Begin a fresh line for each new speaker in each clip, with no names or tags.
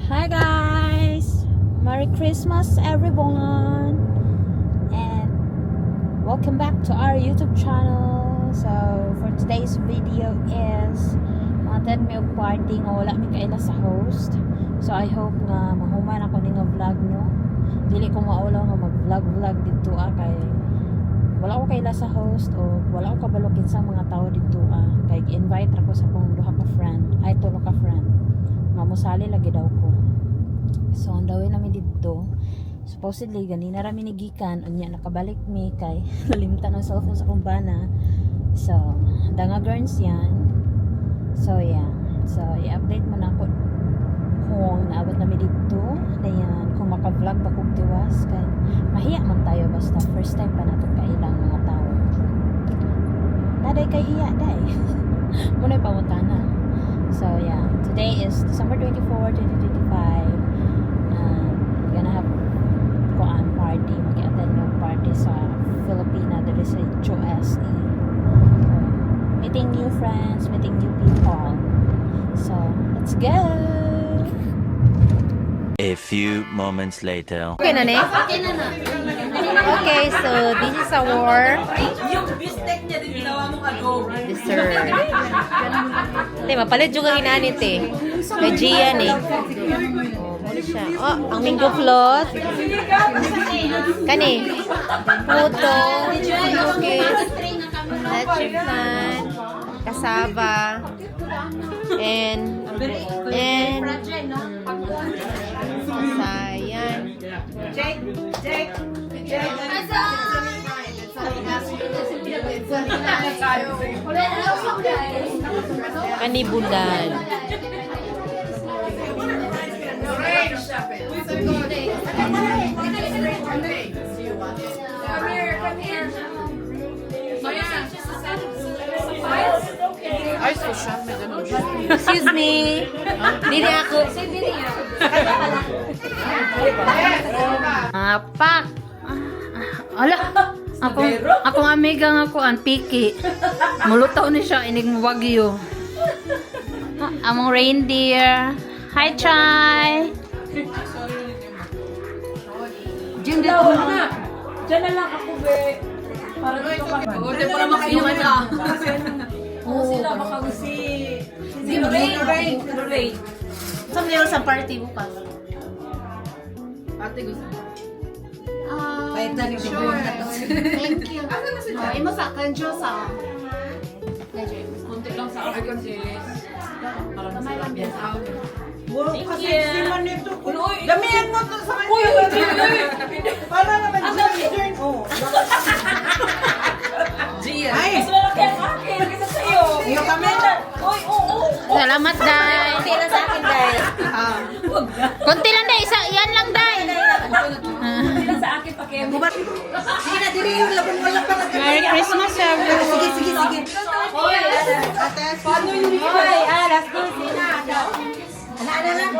Hi guys! Merry Christmas everyone! And welcome back to our YouTube channel. So for today's video is maten may party nga wala mi kaila sa host. So I hope nga mahuman ako ning vlog nyo. Dili ko maulaw nga mag-vlog dito kay wala ko kaila sa host o wala ko kabalokin sa mga tao dito kay invite ako sa akong duha ka friend, ay tulo ka friend. Mamusali lagi daw ko. So ang dawin namin dito supposedly ganina rami nigikan unya nakabalik mi kay nalimtan ang cellphone sa kumbana. So danga girls yan. So yeah, so i-update mo na ako kung naabot namin dito dayan kung maka-vlog pa kong tiwas kay mahiya man tayo basta first time pa nato kailang mga tao naday kay hiya day muna pamutana. So yeah, today is December 24, 2025. We're gonna have party. Mag-attend ng party sa Filipina. There is a JOSE. Meeting new friends, meeting new people. So let's go.
A few moments later.
Okay na, ne? Okay, so this is our dessert. Te, mapalit juga inanit eh. May Gian eh. Oh, muli siya. Oh, ang mango float. Kani. Puto. Cookies. Lechifan. Kasaba. And sasayan. Kanibulan. Excuse me. Dili ako. Pak. Ala. Akong amiga nga ko ang piki. Mulutaw ni siya inig mo wagyo. Among reindeer. Hi Chai.
Diyan dito na. Diyan na lang ako be. Para dito ka. Order para makainuman ka. Oo sila makagusi. Rain.
Saan meron sa party bukas?
Ate gusto.
Kahit na rin Thank you. No, imo sa kanjo sa.
Kunti lang sa akin kasi.
Kamay lang yan.
Thank you.
Damihan mo to sa kanya. Para naman dyan. Oh.
Gia.
Ay.
Mas malaki ang akin. Kisa sa'yo.
Iyo kami.
Oy, oo.
Salamat, Day.
Konti lang sa akin dahil.
Konti lang, Day. Yan lang, Day.
Hindi lang sa akin pakiyan.
Sige na, diri yung labong wala pa.
Merry Christmas, everyone.
Sige.
Oy, paano yung
Hoy, alas 12 na. Ano lang?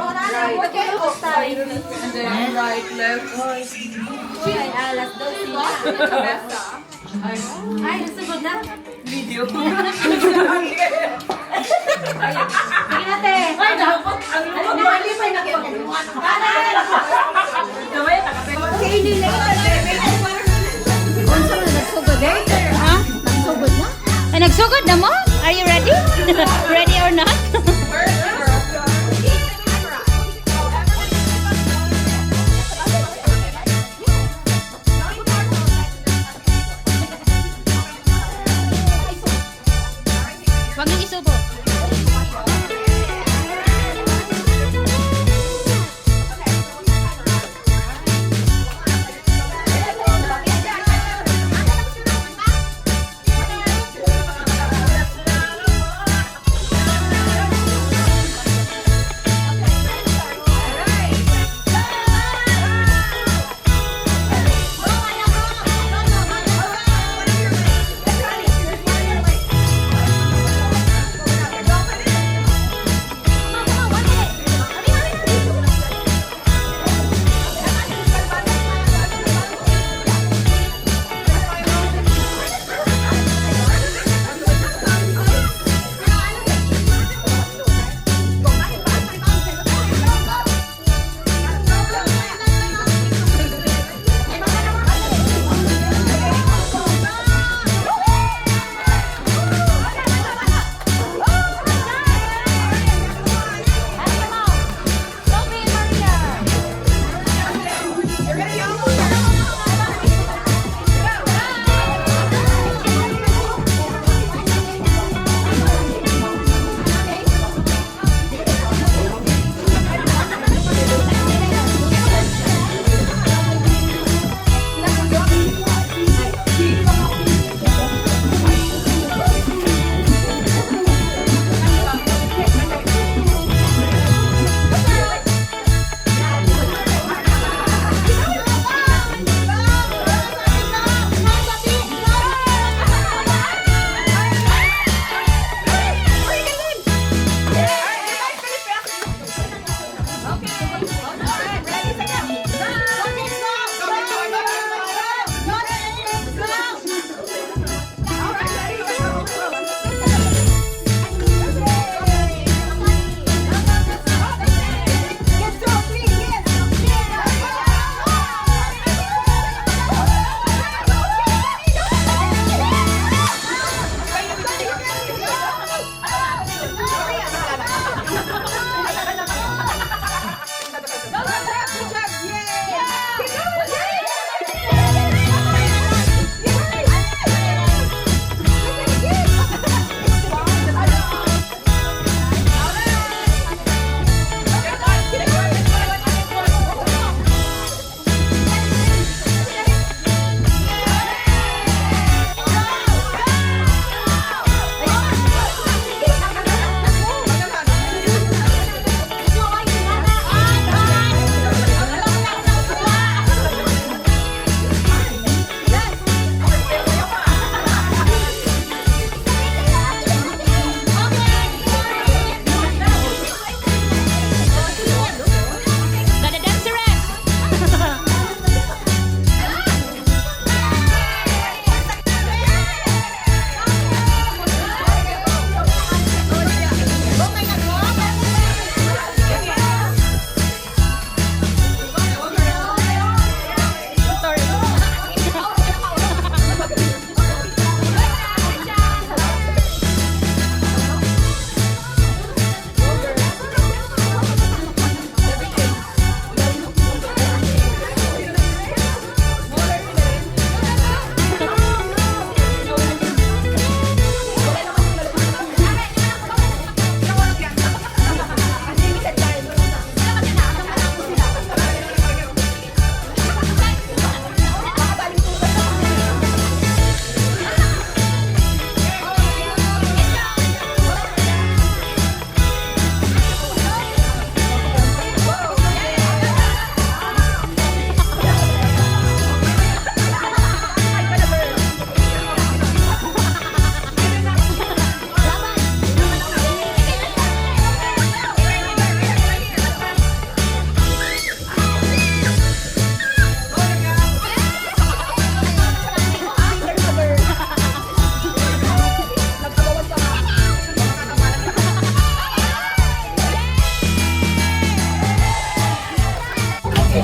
What kind of style?
And then right, left.
Hoy, alas 12 na. Ay, nasugod na.
Video.
Sige natin.
Ay, dapat. Ang lumabas. Kamay, takapin.
Unsa man nagsugod eh?
Ha?
Nagsugod na?
Ay, nagsugod na mo? Are you ready? Ready or not? Huwag nang isubo.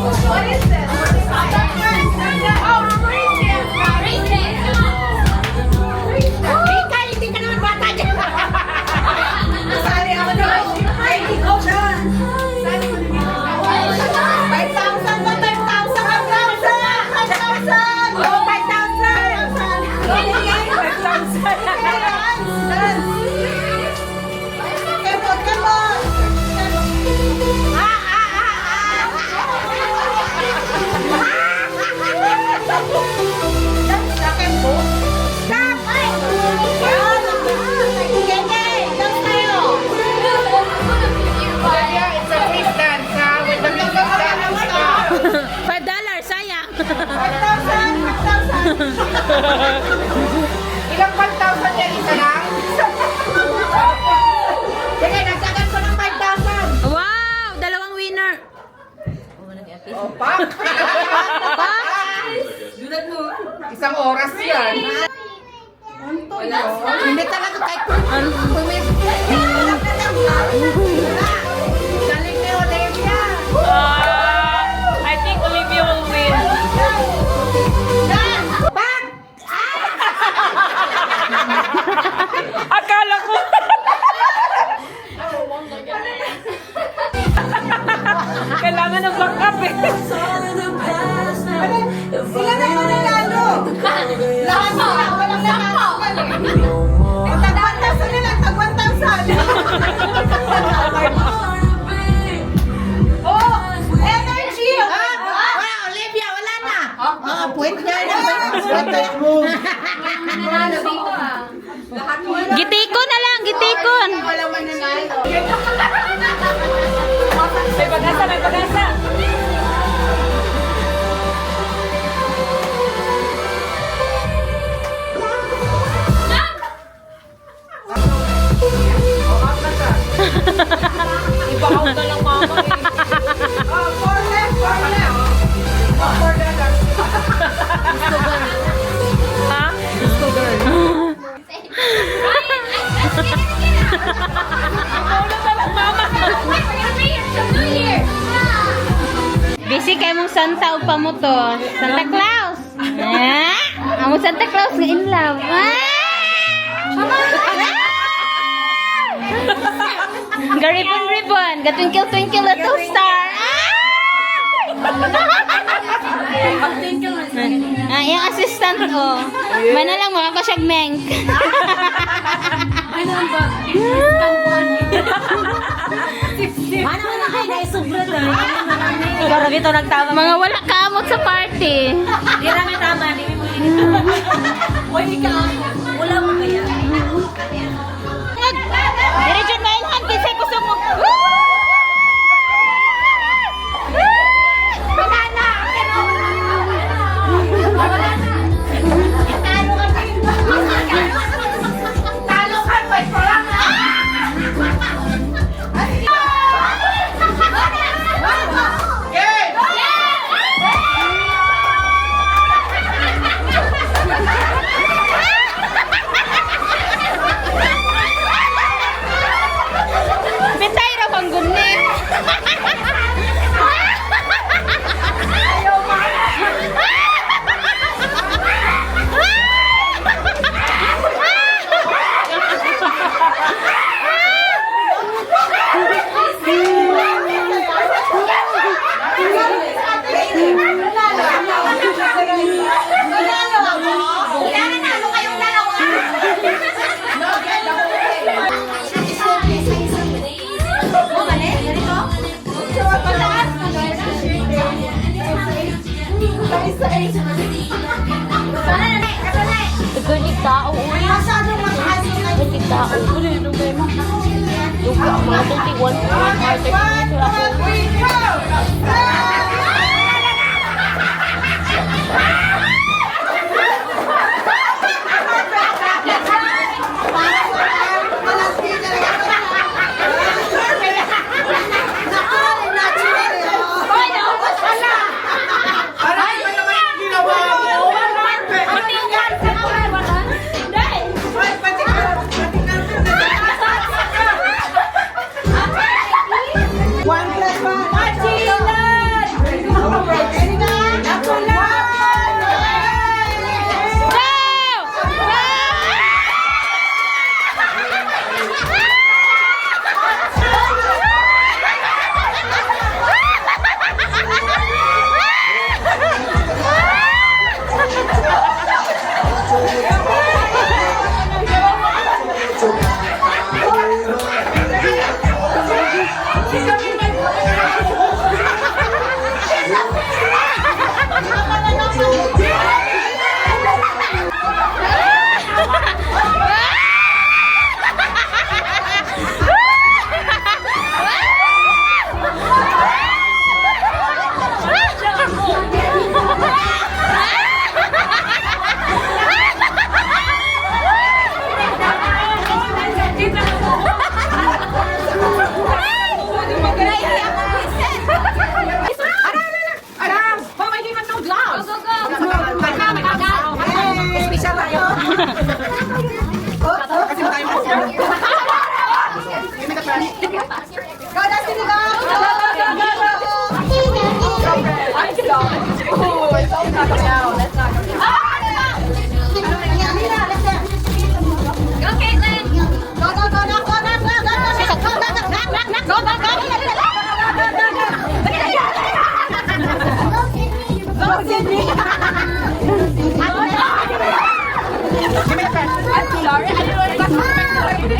What is this? Oh, Rika, hindi ka naman bata dyan. Sali ako doon. Ay, ikaw doon. Sali mo din. 5,000 ba? 5,000 ang kausa! 5,000! Oh, 5,000! 5,000! Come on!
$5, sayang.
5,000! Ilang 5,000 yan? Isa lang? Sige, nagsagan ko ng 5,000!
Wow! Dalawang winner.
Opa! Isang oras yan. Hindi talaga kahit galing ni Olivia.
I think Olivia will win. Akala ko. Kailangan ng backup eh.
Sila na yung nanalo. Lahat mo, walang nanalo. Tag-1,000 na lang, tag-1,000. Oh, energy. Olivia, wala na. Pwede na
Gitikon na lang, gitikon.
Walang mananalo.
May pag-asa, may pag-asa. Iba-out na lang mama eh.
Four left. $4.
Ha? Iba-out na lang mama.
Busy kay mong Santa upa mo to. Santa Claus. Amo Santa Claus nga in love. Garipon-ripon. Gatwinkle-twinkle little star. Yung assistant ko. Mana lang mo ako siyag menk. Ikaw ito nagtama. Mga wala kaamot sa party.
Di rami tama. Di mo wala mo kaya.
Diretso na ilhan. Kisay gusto mo.
Talo ka, pwede ko lang.
Bitay ra bang gunni. Galing tao, uy.
Masyadong mataas yung
Galing tao. Uli, nung may lupa ang mga 21.
One plus one.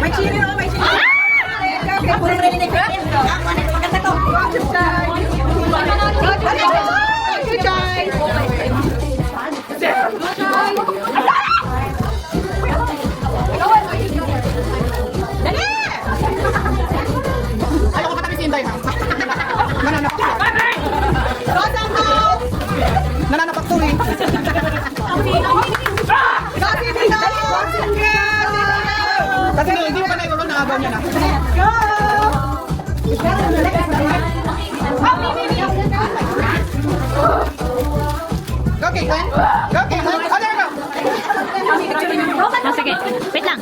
May chili o, may chili. Okay, puro rin ni Chris. Maganda to. Good guys. Ayaw ko katabi si Inday. Nananapaktuloy. Kasi hindi mo ka na ikaw nakabaw niya na. Go! Go, Caitlin! Go, Caitlin! Oh, there you go!
Sige, wait lang.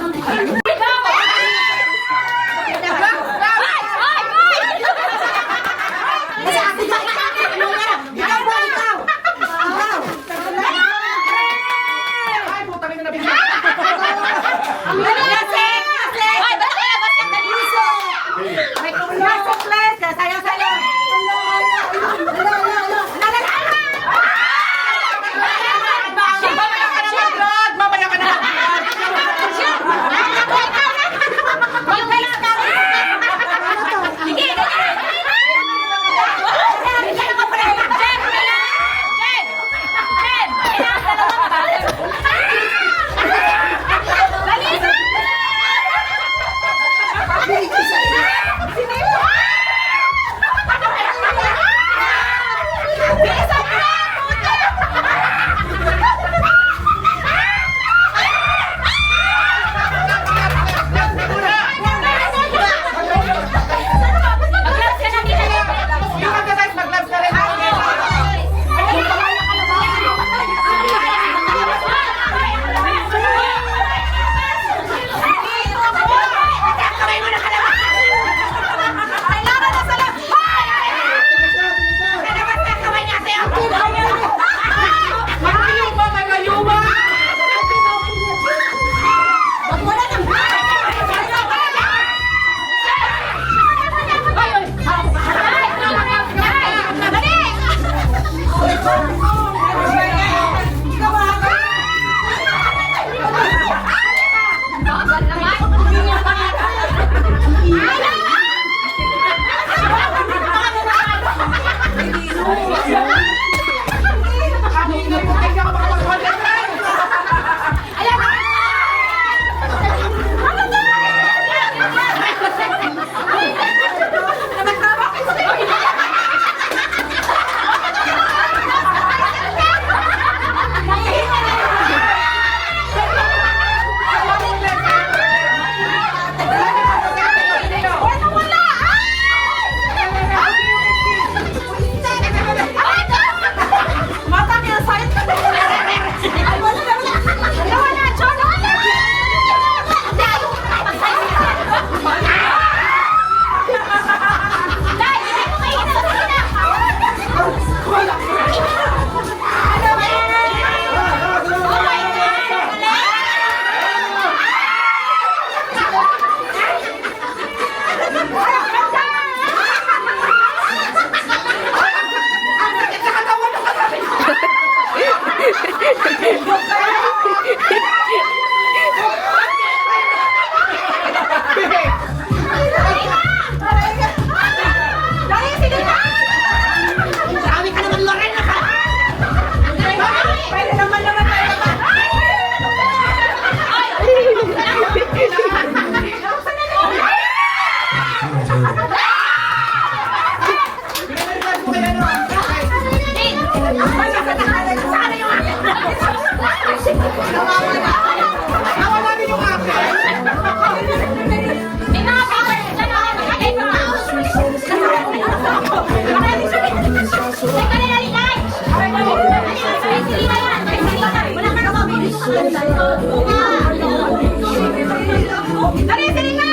Ay, puta rin na nabigyan. Mamaya ka na. Nawala din yung akin.
May mga papers dyan na nakakagay pa nga. Teka na nalilay! May silina yan! May silina! Wala ka na mabilis! Dali, silina!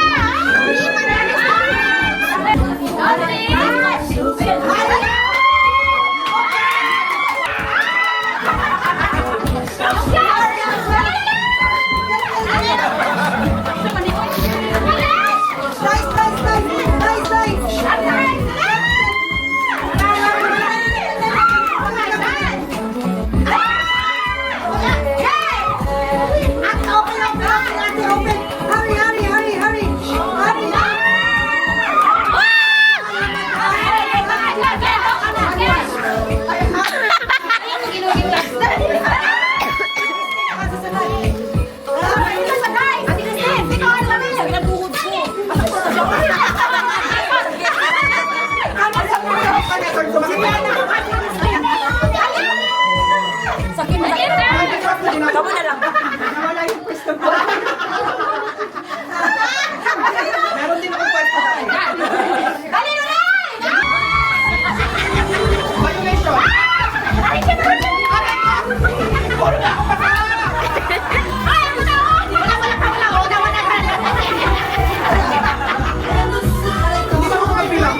Kamu na lang. Nawala yung pwesto ko. Meron din akong pwesto tayo.
Dali na lang!
Violation. Hindi ba ako kabilang?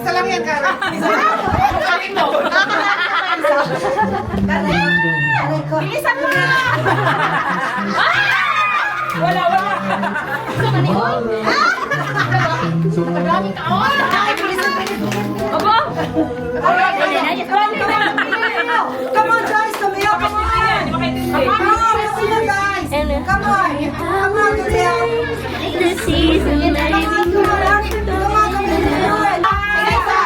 Isa lang yan, Karen. Isa lang. Akin mo.
Bilisan mo na!
Wala.
Aba!
Come on, guys. Tumiyak. Come on. Come on, Christina, guys. Come on. Come on, tumiyak.
The season that
Come on, come on. Come on, come on. Isa.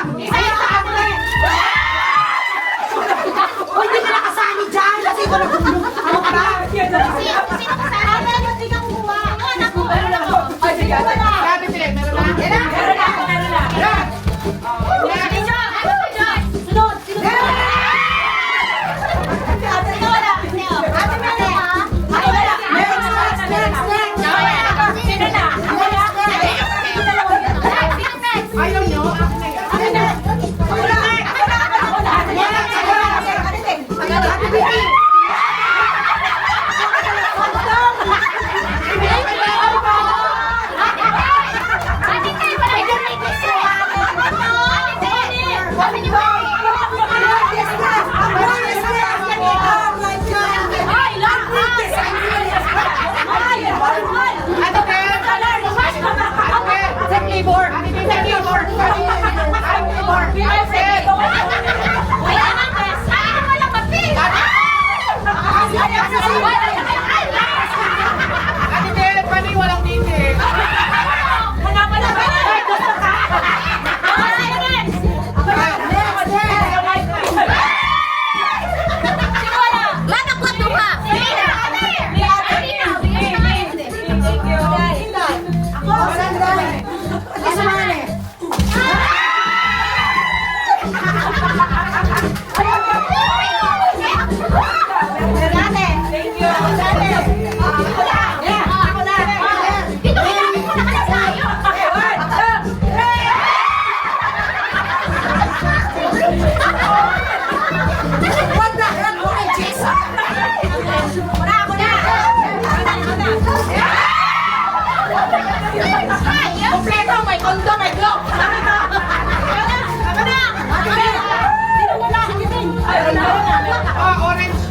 Uy, hindi ka nakasali dyan. Kasi ko nagulong. Ano ka?
Sino kasama? Hindi kang gumawa. Ako.
Ay, sige. Grabe, Philip. Meron na. Yan.
Sunod!
Ayaw nyo? Akin na yan. Wala. Kompleto, may kondo, may glock. Ako na. Sino wala? Ay, wala. Orange.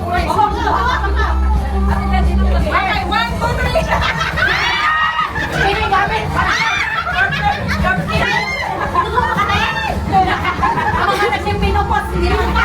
Okay, 1, 2, 3. Sino yung gamit? Ang mga nagsimpinopos, hindi naman pa.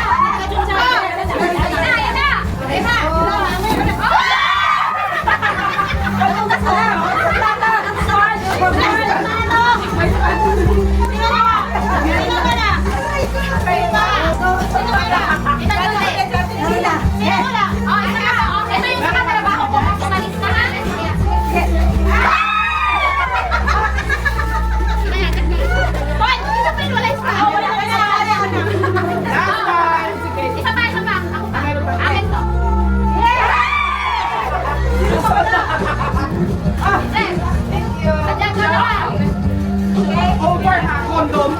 Over ha, condom.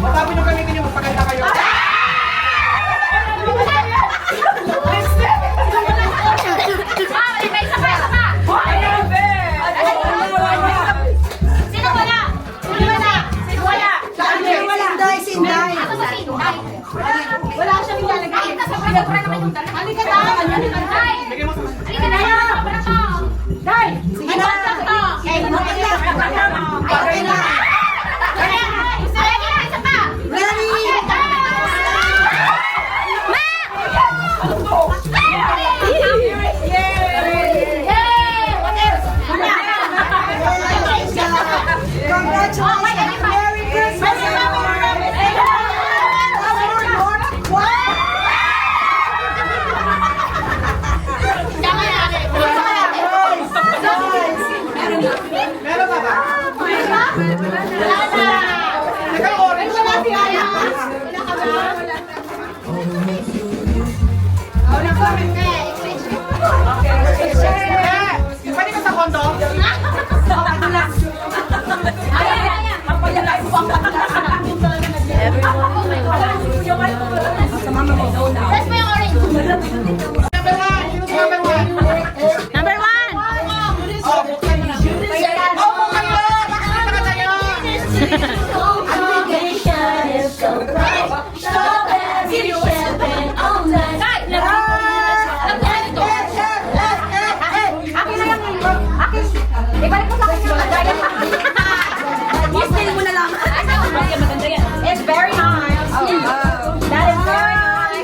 Sabi nyo gamitin yung magpaganda kayo. Wala siyang ilalagay. Halika na! Halika na! Dai! Sige na! Okay na! Okay na! Isa pa! Ready! Congratulations! Merry Christmas! Meron ba ba? Wala na! Naka-orange wala si Aya! Wala ka ba? Wala ka rin nga eh. Okay. Pwede ka sa kondo? That's my orange. Number 1.
Number 1.
Ibalik mo sa akin yung lagayan. Yes, mo na lang. It's very nice. That is very nice.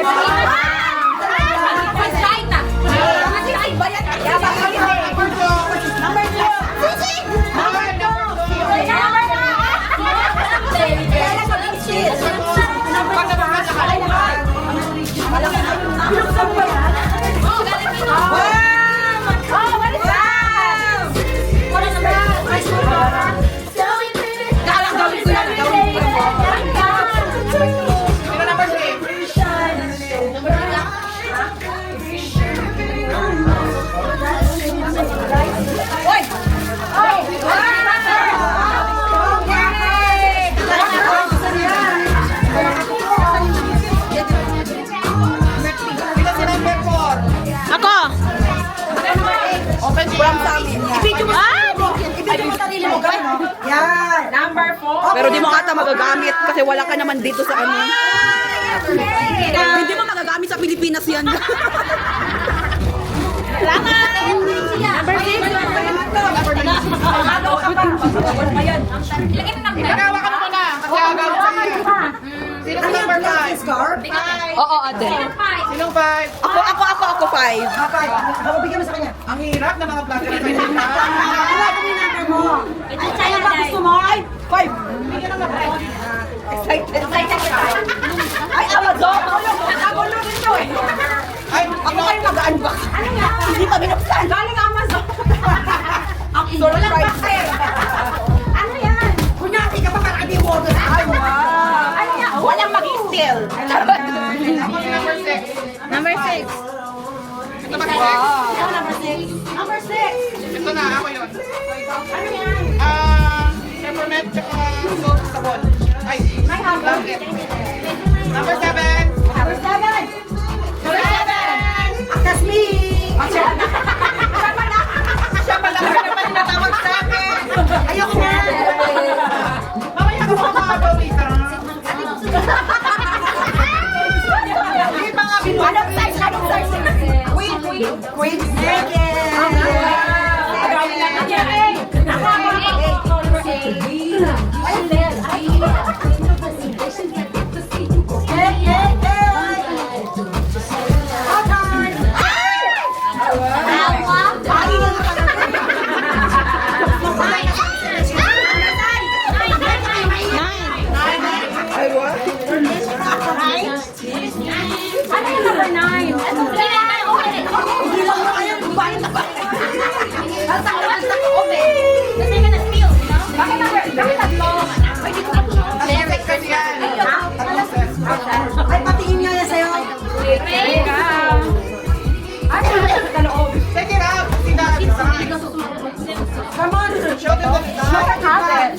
It's right na. Number 4.
Ako.
Open from sa amin.
I-video mo sarili mo, guys. Yan.
Number 4.
Pero di mo ata magagamit kasi wala ka naman dito sa ano. Hindi mo magagamit sa Pilipinas yan.
Salamat. Number 6.
Nagawa ka naman na. Kasi agawin sa iyo. Sino sa number 5?
Oo, ate.
Sinong 5?
Ako 5.
Bigyan mo sa kanya. Ang hirap ng mga vlogger na kayo.
Ano ba gusto mo? Ay, 5.
Bigyan ng mga
Excited. Ay, Amazon. Nakagulo rin to eh.
Ay,
Ako kayo mag-unbox. Ano nga? Hindi pa binuksan. Galing Amazon. Ang surprise. Ano yan? Kunyati ka pa para di order. Ay, wow. Ano yan? Walang mag-steal.
ako si number 6.
Number 6.
Ito ba si 6?
Number 6.
Ito na, ako yun.
Ano yan?
Peppermint tsaka salt sabon. Ay, blanket. Number 7.
Number 7. Akas me.
Siya pala, siya pala tinatawag sa akin.
Come on, show them the design.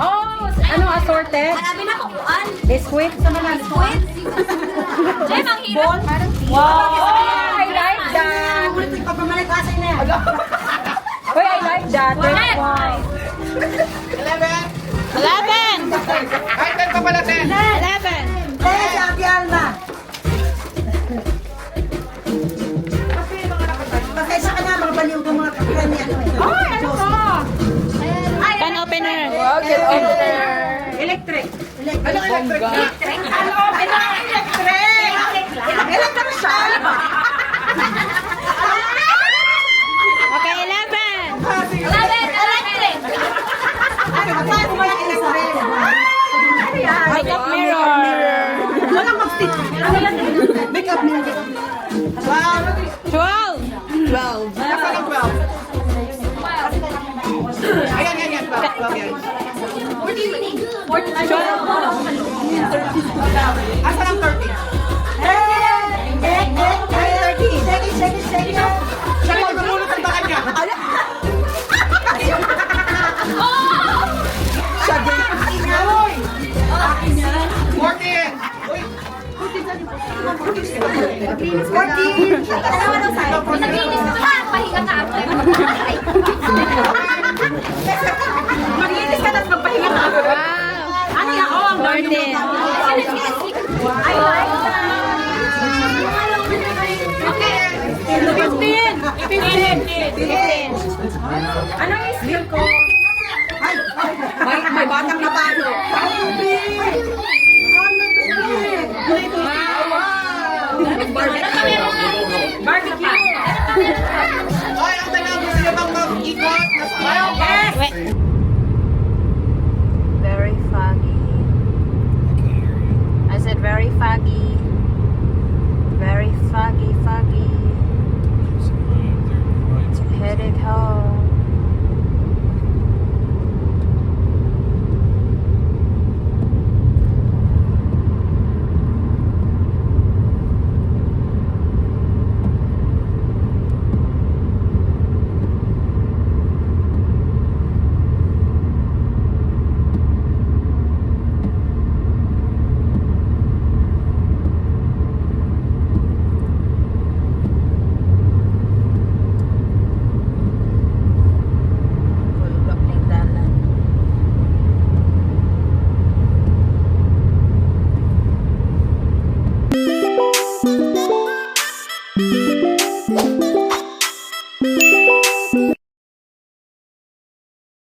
Oh, ano assorted?
Marami na kukuan.
Biscuit? Sa mga
Biscuit. Jay, ang hirap.
Wow! I like that!
Pagpamalik kasi na.
Wait, I like that. Wow.
11!
10 pa pala, 10.
11!
Si Ate Alma. Pasensya ka na, mga baliw ng mga kapitan ni ano eh.
Ay, ano to?
Can opener.
Electric.
Anong electric? Ano? Electric! Electric siya!
Okay, 11!
Electric.
Ano? Saan mo lang electric?
Makeup mirror.
Walang mag-stick. Makeup mirror. Wow!
12!
Nasa ng 12. Ayan, yan, yan. 12 yan. Asa ng 30? Siya yung gumulot ang bakal niya. Siya din. Uy! 14! Uy! 14!
Naglinis ka pa. Pahinga ka ako.
Maglinis ka tapos magpahinga ka. Ano yan? Oh, ang dami
14.
I like that.
Okay.
15! 15!
Ano